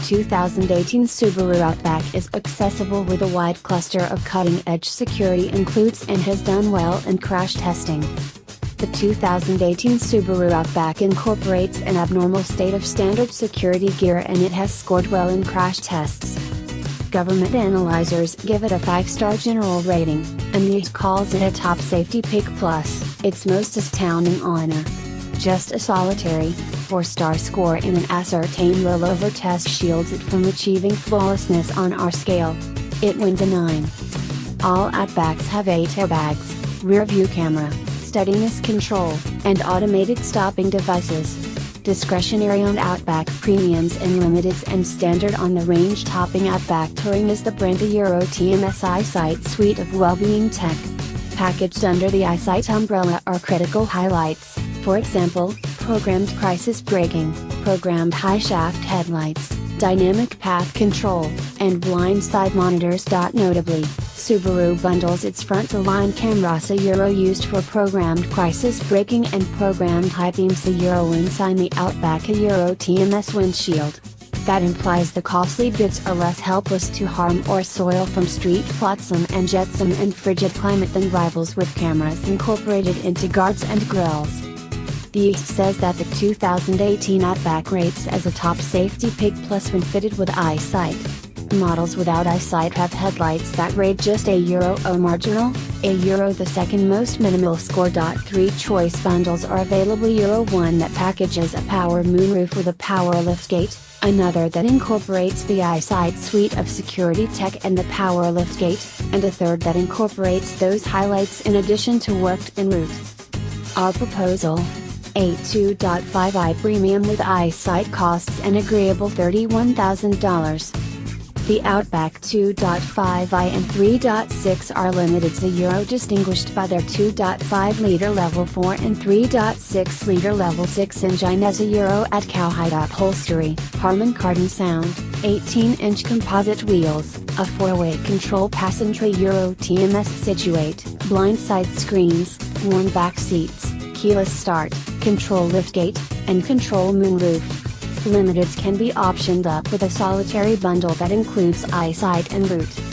2018 Subaru Outback is accessible with a wide cluster of cutting-edge security includes and has done well in crash testing. The 2018 Subaru Outback incorporates an abnormal state of standard security gear and it has scored well in crash tests. Government analyzers give it a 5-star general rating, and IIHS calls it a top safety pick plus, its most astounding honor. Just a solitary 4-star score in an ascertained rollover test shields it from achieving flawlessness on our scale. It wins a 9. All Outbacks have 8 airbags, rear view camera, steadiness control, and automated stopping devices. Discretionary on Outback Premiums and Limiteds and Standard on the range topping Outback Touring is the brand Euro TMS EyeSight suite of well-being tech. Packaged under the EyeSight umbrella are critical highlights, for example, programmed crisis braking, programmed high shaft headlights, dynamic path control, and blind side monitors. Notably, Subaru bundles its front-align cameras Euro used for programmed crisis braking and programmed high beams Euro inside the Outback Euro TMS windshield. That implies the costly bits are less helpless to harm or soil from street flotsam and jetsam and frigid climate than rivals with cameras incorporated into guards and grills. The IIHS says that the 2018 Outback rates as a top safety pick plus when fitted with EyeSight. Models without EyeSight have headlights that rate just Euro O marginal, Euro the second most minimal score. 3 choice bundles are available: Euro 1 that packages a power moonroof with a power liftgate, another that incorporates the EyeSight suite of security tech and the power liftgate, and a third that incorporates those highlights in addition to worked en route. Our proposal: a 2.5i Premium with EyeSight costs an agreeable $31,000. The Outback 2.5i and 3.6 are limiteds Euro distinguished by their 2.5-liter level 4 and 3.6-liter level 6 engine as Euro at cowhide upholstery, Harman Kardon sound, 18-inch composite wheels, a 4-way control passenger Euro TMS situate, blindside screens, worn back seats, keyless start, control liftgate, and control moonroof. Limiteds can be optioned up with a solitary bundle that includes EyeSight en route.